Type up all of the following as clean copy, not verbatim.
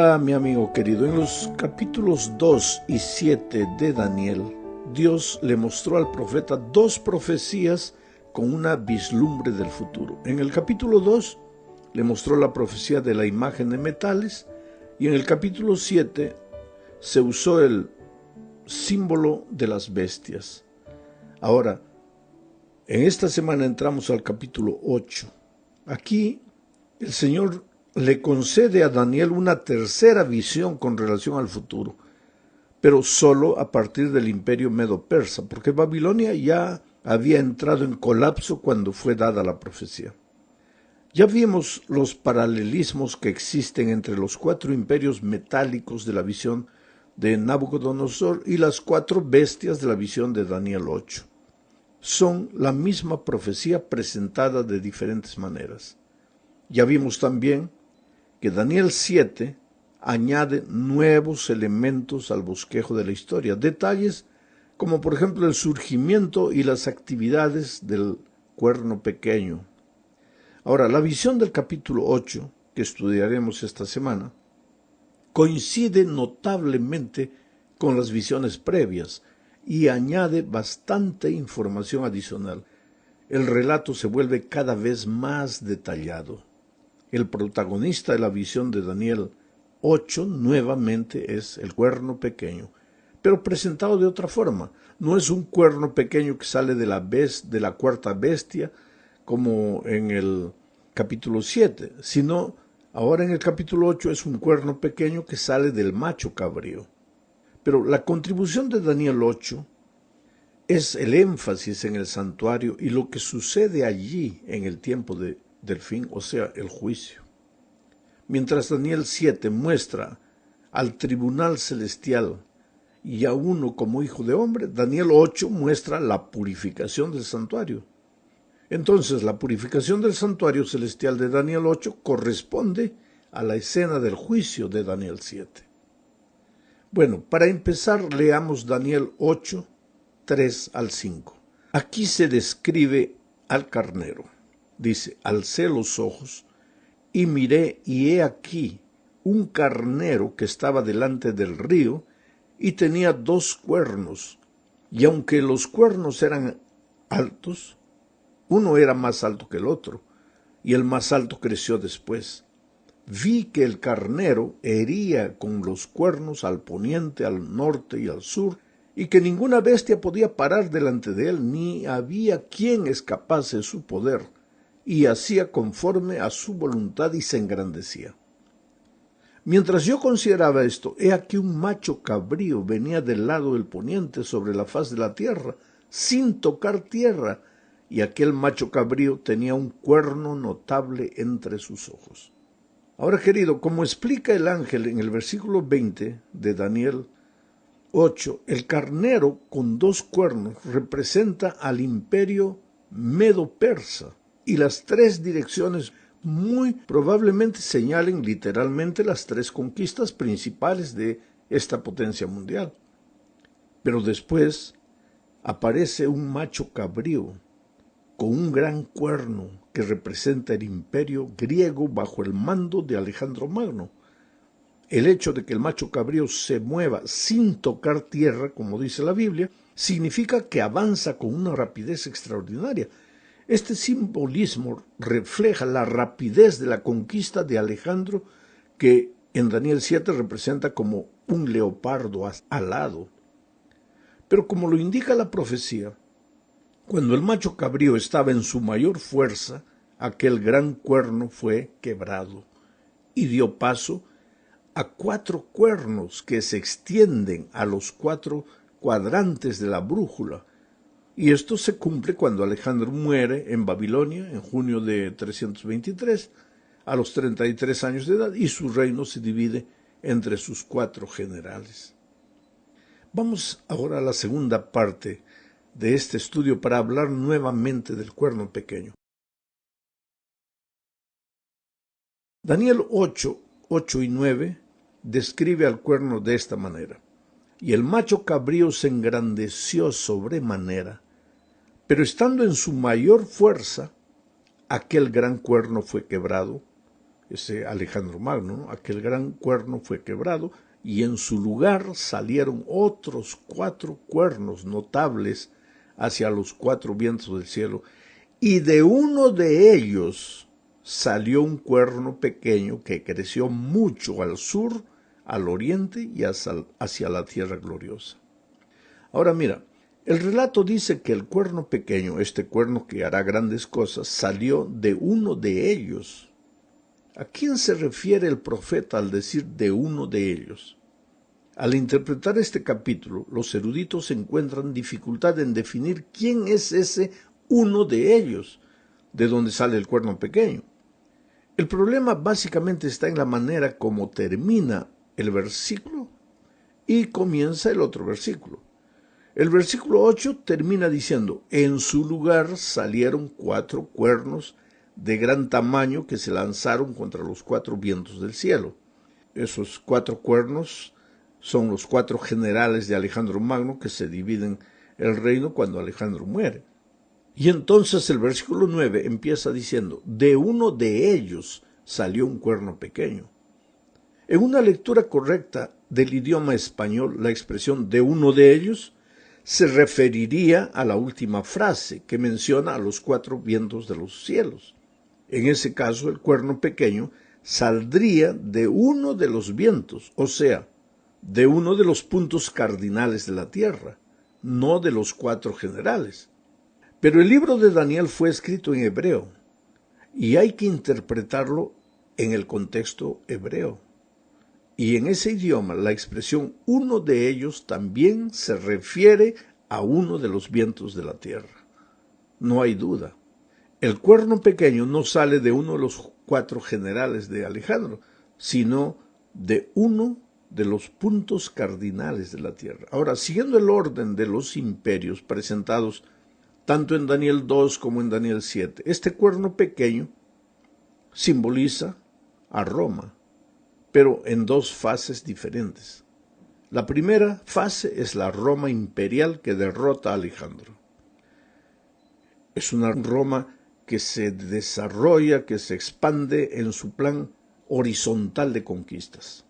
Hola, mi amigo querido. En los capítulos 2 y 7 de Daniel, Dios le mostró al profeta dos profecías con una vislumbre del futuro. En el capítulo 2 le mostró la profecía de la imagen de metales y en el capítulo 7 se usó el símbolo de las bestias. Ahora, en esta semana entramos al capítulo 8. Aquí el Señor le concede a Daniel una tercera visión con relación al futuro, pero solo a partir del imperio medo-persa, porque Babilonia ya había entrado en colapso cuando fue dada la profecía. Ya vimos los paralelismos que existen entre los cuatro imperios metálicos de la visión de Nabucodonosor y las cuatro bestias de la visión de Daniel 8. Son la misma profecía presentada de diferentes maneras. Ya vimos también que Daniel 7 añade nuevos elementos al bosquejo de la historia, detalles como por ejemplo el surgimiento y las actividades del cuerno pequeño. Ahora, la visión del capítulo 8, que estudiaremos esta semana, coincide notablemente con las visiones previas y añade bastante información adicional. El relato se vuelve cada vez más detallado. El protagonista de la visión de Daniel 8 nuevamente es el cuerno pequeño, pero presentado de otra forma. No es un cuerno pequeño que sale de la cuarta bestia, como en el capítulo 7, sino ahora en el capítulo 8 es un cuerno pequeño que sale del macho cabrío. Pero la contribución de Daniel 8 es el énfasis en el santuario y lo que sucede allí en el tiempo del fin, o sea, el juicio. Mientras Daniel 7 muestra al tribunal celestial y a uno como hijo de hombre, Daniel 8 muestra la purificación del santuario. Entonces, la purificación del santuario celestial de Daniel 8 corresponde a la escena del juicio de Daniel 7. Bueno, para empezar, leamos Daniel 8, 3 al 5. Aquí se describe al carnero. Dice: alcé los ojos y miré, y he aquí un carnero que estaba delante del río y tenía dos cuernos, y aunque los cuernos eran altos, uno era más alto que el otro, y el más alto creció después. Vi que el carnero hería con los cuernos al poniente, al norte y al sur, y que ninguna bestia podía parar delante de él, ni había quien escapase de su poder, y hacía conforme a su voluntad y se engrandecía. Mientras yo consideraba esto, he aquí un macho cabrío venía del lado del poniente sobre la faz de la tierra, sin tocar tierra, y aquel macho cabrío tenía un cuerno notable entre sus ojos. Ahora, querido, como explica el ángel en el versículo 20 de Daniel 8, el carnero con dos cuernos representa al imperio medo-persa, y las tres direcciones muy probablemente señalen literalmente las tres conquistas principales de esta potencia mundial. Pero después aparece un macho cabrío con un gran cuerno que representa el imperio griego bajo el mando de Alejandro Magno. El hecho de que el macho cabrío se mueva sin tocar tierra, como dice la Biblia, significa que avanza con una rapidez extraordinaria. Este simbolismo refleja la rapidez de la conquista de Alejandro, que en Daniel 7 representa como un leopardo alado. Pero como lo indica la profecía, cuando el macho cabrío estaba en su mayor fuerza, aquel gran cuerno fue quebrado y dio paso a cuatro cuernos que se extienden a los cuatro cuadrantes de la brújula. Y esto se cumple cuando Alejandro muere en Babilonia en junio de 323, a los 33 años de edad, y su reino se divide entre sus cuatro generales. Vamos ahora a la segunda parte de este estudio para hablar nuevamente del cuerno pequeño. Daniel 8, 8 y 9 describe al cuerno de esta manera: y el macho cabrío se engrandeció sobremanera, pero estando en su mayor fuerza, aquel gran cuerno fue quebrado, ese Alejandro Magno, ¿no? Aquel gran cuerno fue quebrado y en su lugar salieron otros 4 cuernos notables hacia los 4 vientos del cielo, y de uno de ellos salió un cuerno pequeño que creció mucho al sur, al oriente y hacia la tierra gloriosa. Ahora mira, el relato dice que el cuerno pequeño, este cuerno que hará grandes cosas, salió de uno de ellos. ¿A quién se refiere el profeta al decir de uno de ellos? Al interpretar este capítulo, los eruditos encuentran dificultad en definir quién es ese uno de ellos, de donde sale el cuerno pequeño. El problema básicamente está en la manera como termina el versículo y comienza el otro versículo. El versículo 8 termina diciendo, en su lugar salieron 4 cuernos de gran tamaño que se lanzaron contra los 4 vientos del cielo. Esos 4 cuernos son los 4 generales de Alejandro Magno que se dividen el reino cuando Alejandro muere. Y entonces el versículo 9 empieza diciendo, de uno de ellos salió un cuerno pequeño. En una lectura correcta del idioma español, la expresión de uno de ellos se referiría a la última frase que menciona a los 4 vientos de los cielos. En ese caso, el cuerno pequeño saldría de uno de los vientos, o sea, de uno de los puntos cardinales de la tierra, no de los 4 generales. Pero el libro de Daniel fue escrito en hebreo, y hay que interpretarlo en el contexto hebreo. Y en ese idioma la expresión uno de ellos también se refiere a uno de los vientos de la tierra. No hay duda. El cuerno pequeño no sale de uno de los 4 generales de Alejandro, sino de uno de los puntos cardinales de la tierra. Ahora, siguiendo el orden de los imperios presentados tanto en Daniel 2 como en Daniel 7, este cuerno pequeño simboliza a Roma, pero en 2 fases diferentes. La primera fase es la Roma imperial que derrota a Alejandro. Es una Roma que se desarrolla, que se expande en su plan horizontal de conquistas.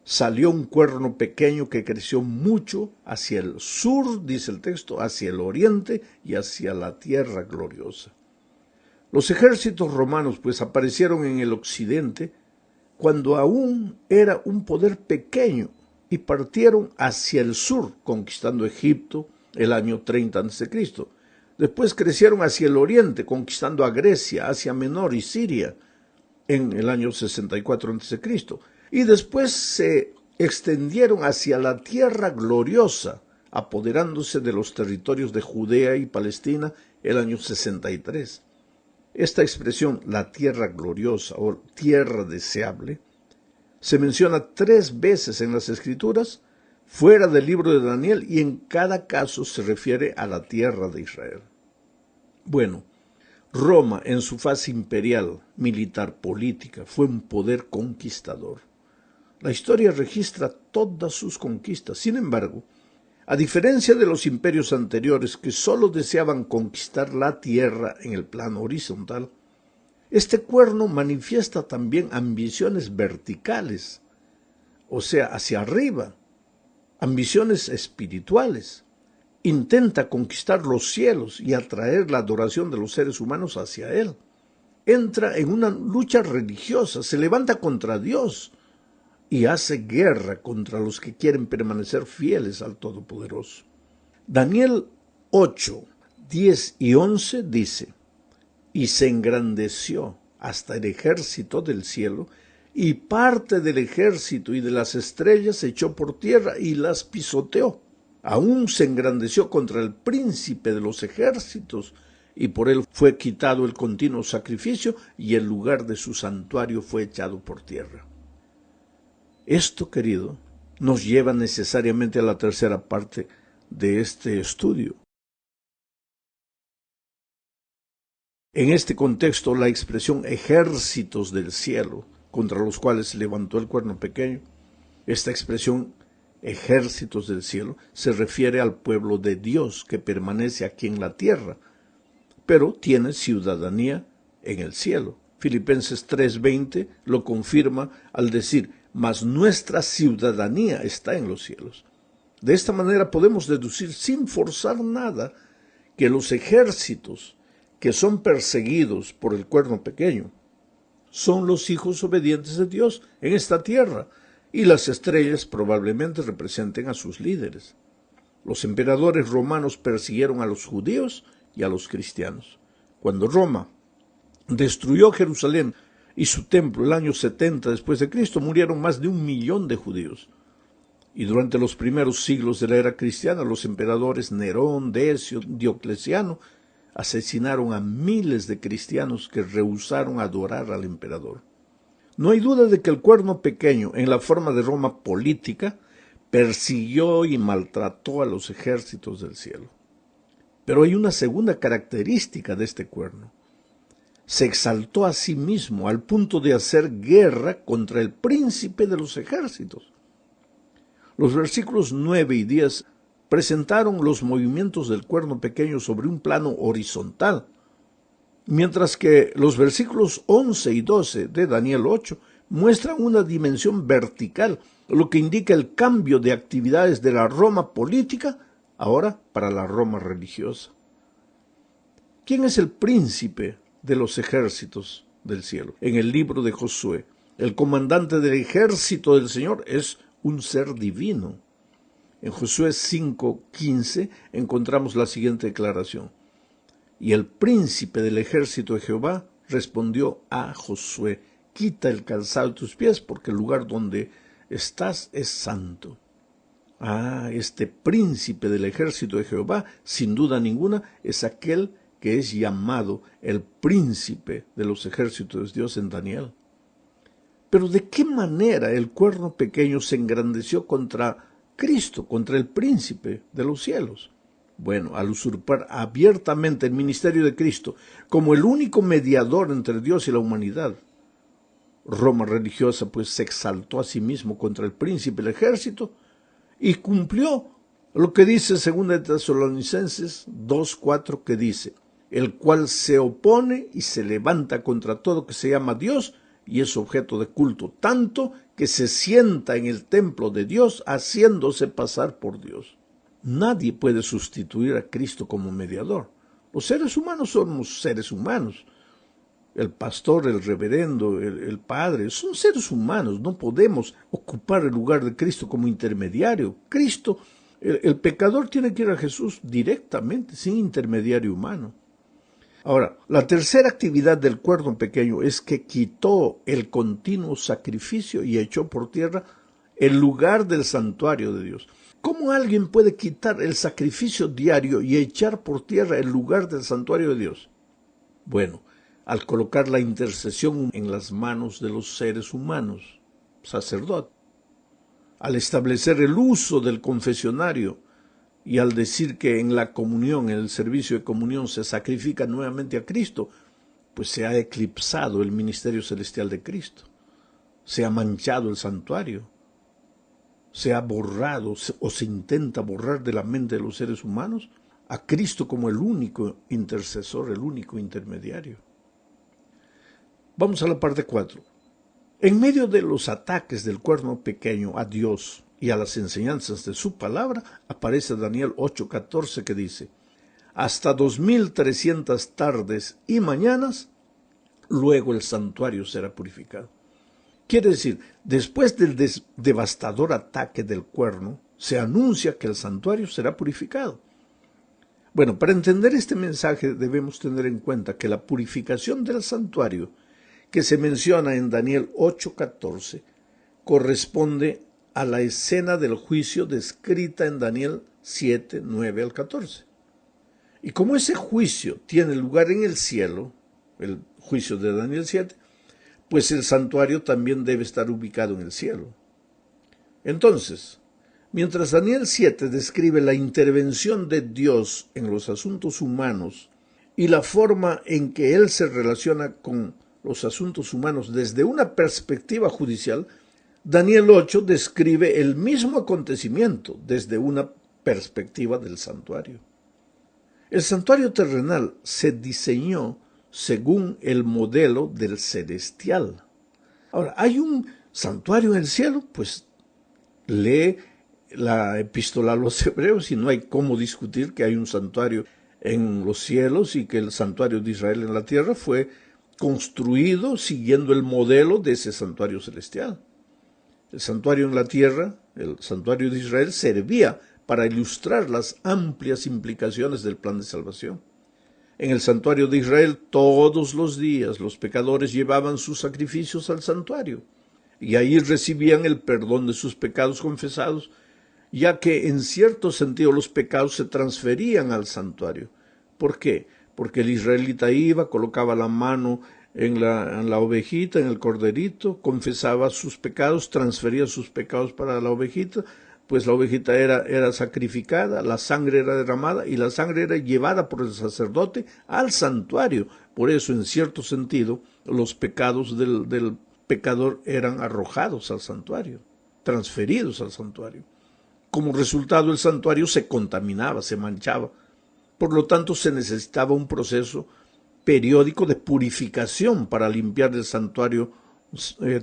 Salió un cuerno pequeño que creció mucho hacia el sur, dice el texto, hacia el oriente y hacia la tierra gloriosa. Los ejércitos romanos pues aparecieron en el occidente cuando aún era un poder pequeño y partieron hacia el sur, conquistando Egipto el año 30 a.C. Después crecieron hacia el oriente, conquistando a Grecia, Asia Menor y Siria en el año 64 a.C. Y después se extendieron hacia la tierra gloriosa, apoderándose de los territorios de Judea y Palestina el año 63. Esta expresión, la tierra gloriosa o tierra deseable, se menciona 3 veces en las Escrituras, fuera del libro de Daniel, y en cada caso se refiere a la tierra de Israel. Bueno, Roma en su fase imperial, militar, política, fue un poder conquistador. La historia registra todas sus conquistas. Sin embargo, a diferencia de los imperios anteriores que solo deseaban conquistar la tierra en el plano horizontal, este cuerno manifiesta también ambiciones verticales, o sea, hacia arriba, ambiciones espirituales. Intenta conquistar los cielos y atraer la adoración de los seres humanos hacia él. Entra en una lucha religiosa, se levanta contra Dios y hace guerra contra los que quieren permanecer fieles al Todopoderoso. Daniel 8, 10 y 11 dice, y se engrandeció hasta el ejército del cielo, y parte del ejército y de las estrellas se echó por tierra y las pisoteó. Aún se engrandeció contra el príncipe de los ejércitos, y por él fue quitado el continuo sacrificio, y el lugar de su santuario fue echado por tierra. Esto, querido, nos lleva necesariamente a la tercera parte de este estudio. En este contexto, la expresión ejércitos del cielo, contra los cuales se levantó el cuerno pequeño, esta expresión ejércitos del cielo se refiere al pueblo de Dios que permanece aquí en la tierra, pero tiene ciudadanía en el cielo. Filipenses 3:20 lo confirma al decir, mas nuestra ciudadanía está en los cielos. De esta manera podemos deducir sin forzar nada que los ejércitos que son perseguidos por el cuerno pequeño son los hijos obedientes de Dios en esta tierra, y las estrellas probablemente representen a sus líderes. Los emperadores romanos persiguieron a los judíos y a los cristianos. Cuando Roma destruyó Jerusalén y su templo el año 70 después de Cristo, murieron más de 1 millón de judíos. Y durante los primeros siglos de la era cristiana, los emperadores Nerón, Decio, Diocleciano asesinaron a miles de cristianos que rehusaron adorar al emperador. No hay duda de que el cuerno pequeño, en la forma de Roma política, persiguió y maltrató a los ejércitos del cielo. Pero hay una segunda característica de este cuerno. Se exaltó a sí mismo al punto de hacer guerra contra el príncipe de los ejércitos. Los versículos 9 y 10 presentaron los movimientos del cuerno pequeño sobre un plano horizontal, mientras que los versículos 11 y 12 de Daniel 8 muestran una dimensión vertical, lo que indica el cambio de actividades de la Roma política ahora para la Roma religiosa. ¿Quién es el príncipe de los ejércitos del cielo? En el libro de Josué, el comandante del ejército del Señor es un ser divino. En Josué 5:15 encontramos la siguiente declaración. Y el príncipe del ejército de Jehová respondió a Josué, quita el calzado de tus pies, porque el lugar donde estás es santo. Este príncipe del ejército de Jehová, sin duda ninguna, es aquel que es llamado el príncipe de los ejércitos de Dios en Daniel. Pero ¿de qué manera el cuerno pequeño se engrandeció contra Cristo, contra el príncipe de los cielos? Bueno, al usurpar abiertamente el ministerio de Cristo como el único mediador entre Dios y la humanidad, Roma religiosa pues se exaltó a sí mismo contra el príncipe del ejército y cumplió lo que dice 2 Tesalonicenses 2:4, que dice, el cual se opone y se levanta contra todo que se llama Dios y es objeto de culto, tanto que se sienta en el templo de Dios haciéndose pasar por Dios. Nadie puede sustituir a Cristo como mediador. Los seres humanos somos seres humanos. El pastor, el reverendo, el padre, son seres humanos. No podemos ocupar el lugar de Cristo como intermediario. Cristo, el pecador tiene que ir a Jesús directamente, sin intermediario humano. Ahora, la tercera actividad del cuerno pequeño es que quitó el continuo sacrificio y echó por tierra el lugar del santuario de Dios. ¿Cómo alguien puede quitar el sacrificio diario y echar por tierra el lugar del santuario de Dios? Bueno, al colocar la intercesión en las manos de los seres humanos, sacerdote, al establecer el uso del confesionario y al decir que en la comunión, en el servicio de comunión, se sacrifica nuevamente a Cristo, pues se ha eclipsado el ministerio celestial de Cristo, se ha manchado el santuario, se ha borrado o se intenta borrar de la mente de los seres humanos a Cristo como el único intercesor, el único intermediario. Vamos a la parte 4. En medio de los ataques del cuerno pequeño a Dios y a las enseñanzas de su palabra, aparece Daniel 8:14 que dice, hasta 2300 tardes y mañanas, luego el santuario será purificado. Quiere decir, después del devastador ataque del cuerno, se anuncia que el santuario será purificado. Bueno, para entender este mensaje debemos tener en cuenta que la purificación del santuario que se menciona en Daniel 8:14 corresponde a la escena del juicio descrita en Daniel 7:9 al 14. Y como ese juicio tiene lugar en el cielo, el juicio de Daniel 7, pues el santuario también debe estar ubicado en el cielo. Entonces, mientras Daniel 7 describe la intervención de Dios en los asuntos humanos y la forma en que Él se relaciona con los asuntos humanos desde una perspectiva judicial, Daniel 8 describe el mismo acontecimiento desde una perspectiva del santuario. El santuario terrenal se diseñó según el modelo del celestial. Ahora, ¿hay un santuario en el cielo? Pues lee la epístola a los hebreos y no hay cómo discutir que hay un santuario en los cielos y que el santuario de Israel en la tierra fue construido siguiendo el modelo de ese santuario celestial. El santuario en la tierra, el santuario de Israel, servía para ilustrar las amplias implicaciones del plan de salvación. En el santuario de Israel, todos los días los pecadores llevaban sus sacrificios al santuario y ahí recibían el perdón de sus pecados confesados, ya que en cierto sentido los pecados se transferían al santuario. ¿Por qué? Porque el israelita iba, colocaba la mano en la ovejita, en el corderito, confesaba sus pecados, transfería sus pecados para la ovejita, pues la ovejita era sacrificada, la sangre era derramada y la sangre era llevada por el sacerdote al santuario. Por eso, en cierto sentido, los pecados del pecador eran arrojados al santuario, transferidos al santuario. Como resultado, el santuario se contaminaba, se manchaba. Por lo tanto, se necesitaba un proceso periódico de purificación para limpiar el santuario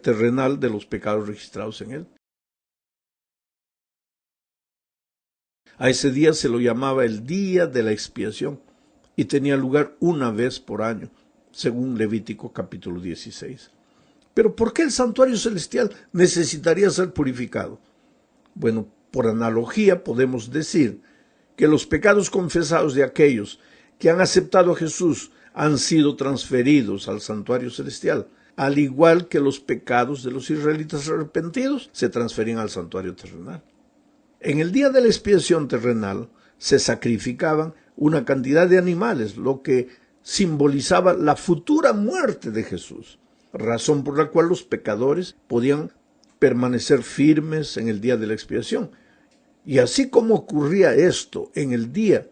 terrenal de los pecados registrados en él. A ese día se lo llamaba el día de la expiación y tenía lugar una vez por año, según Levítico capítulo 16. Pero ¿por qué el santuario celestial necesitaría ser purificado? Bueno, por analogía podemos decir que los pecados confesados de aquellos que han aceptado a Jesús han sido transferidos al santuario celestial, al igual que los pecados de los israelitas arrepentidos se transferían al santuario terrenal. En el día de la expiación terrenal se sacrificaban una cantidad de animales, lo que simbolizaba la futura muerte de Jesús, razón por la cual los pecadores podían permanecer firmes en el día de la expiación. Y así como ocurría esto en el día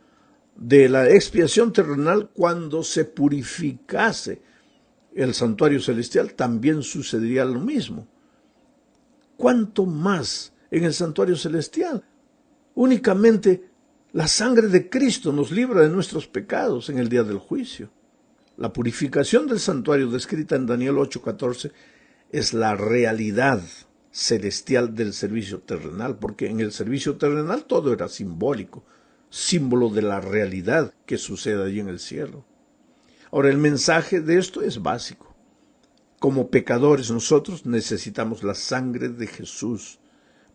de la expiación terrenal, cuando se purificase el santuario celestial, también sucedería lo mismo. ¿Cuánto más en el santuario celestial? Únicamente la sangre de Cristo nos libra de nuestros pecados en el día del juicio. La purificación del santuario descrita en Daniel 8:14 es la realidad celestial del servicio terrenal, porque en el servicio terrenal todo era simbólico, símbolo de la realidad que sucede allí en el cielo. Ahora, el mensaje de esto es básico. Como pecadores nosotros necesitamos la sangre de Jesús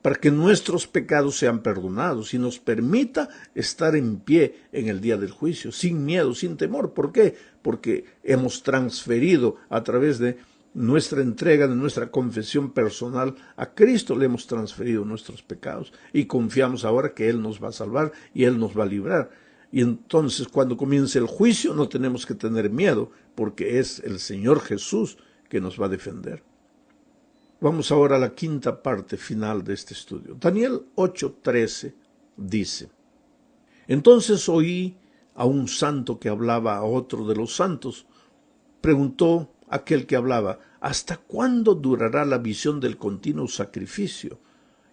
para que nuestros pecados sean perdonados y nos permita estar en pie en el día del juicio, sin miedo, sin temor. ¿Por qué? Porque hemos transferido a través de nuestra entrega, de nuestra confesión personal a Cristo, le hemos transferido nuestros pecados y confiamos ahora que Él nos va a salvar y Él nos va a librar. Y entonces cuando comience el juicio no tenemos que tener miedo, porque es el Señor Jesús que nos va a defender. Vamos ahora a la quinta parte final de este estudio. Daniel 8:13 dice: Entonces oí a un santo que hablaba a otro de los santos. Preguntó aquel que hablaba: ¿hasta cuándo durará la visión del continuo sacrificio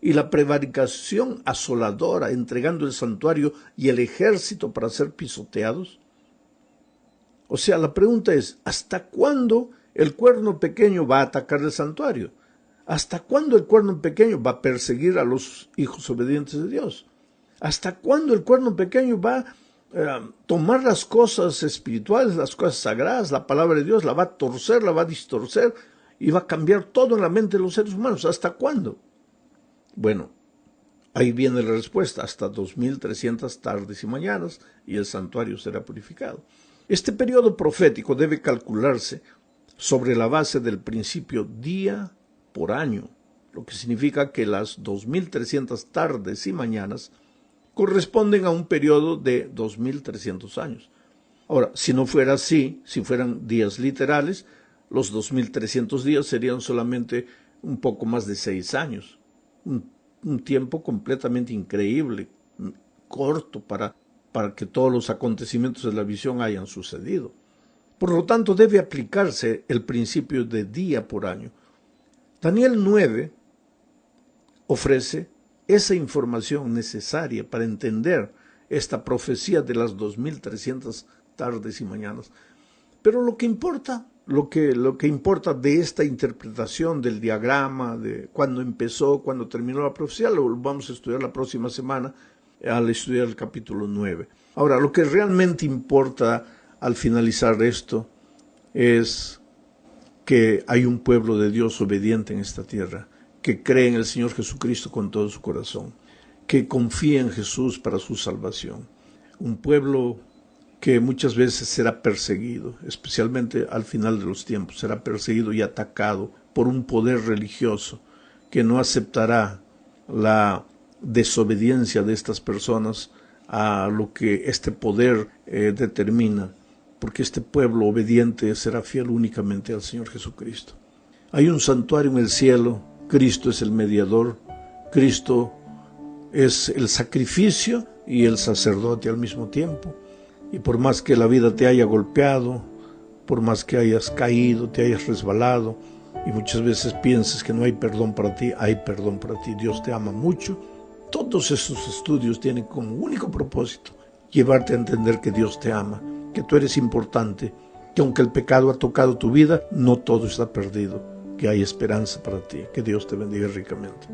y la prevaricación asoladora, entregando el santuario y el ejército para ser pisoteados? O sea, la pregunta es: ¿hasta cuándo el cuerno pequeño va a atacar el santuario? ¿Hasta cuándo el cuerno pequeño va a perseguir a los hijos obedientes de Dios? ¿Hasta cuándo el cuerno pequeño va a tomar las cosas espirituales, las cosas sagradas, la palabra de Dios, la va a torcer, la va a distorcer y va a cambiar todo en la mente de los seres humanos? ¿Hasta cuándo? Bueno, ahí viene la respuesta: hasta 2300 tardes y mañanas, y el santuario será purificado. Este periodo profético debe calcularse sobre la base del principio día por año, lo que significa que las 2300 tardes y mañanas corresponden a un periodo de 2300 años. Ahora, si no fuera así, si fueran días literales, los 2300 días serían solamente un poco más de 6 años. Un tiempo completamente increíble, corto para que todos los acontecimientos de la visión hayan sucedido. Por lo tanto, debe aplicarse el principio de día por año. Daniel 9 ofrece esa información necesaria para entender esta profecía de las 2300 tardes y mañanas. Pero lo que importa, lo que importa de esta interpretación del diagrama, de cuándo empezó, cuándo terminó la profecía, lo vamos a estudiar la próxima semana al estudiar el capítulo 9. Ahora, lo que realmente importa al finalizar esto es que hay un pueblo de Dios obediente en esta tierra, que cree en el Señor Jesucristo con todo su corazón, que confía en Jesús para su salvación. Un pueblo que muchas veces será perseguido, especialmente al final de los tiempos, será perseguido y atacado por un poder religioso que no aceptará la desobediencia de estas personas a lo que este poder determina, porque este pueblo obediente será fiel únicamente al Señor Jesucristo. Hay un santuario en el cielo, Cristo es el mediador, Cristo es el sacrificio y el sacerdote al mismo tiempo. Y por más que la vida te haya golpeado, por más que hayas caído, te hayas resbalado, y muchas veces pienses que no hay perdón para ti, hay perdón para ti. Dios te ama mucho. Todos estos estudios tienen como único propósito llevarte a entender que Dios te ama, que tú eres importante, que aunque el pecado ha tocado tu vida, no todo está perdido, que hay esperanza para ti. Que Dios te bendiga ricamente.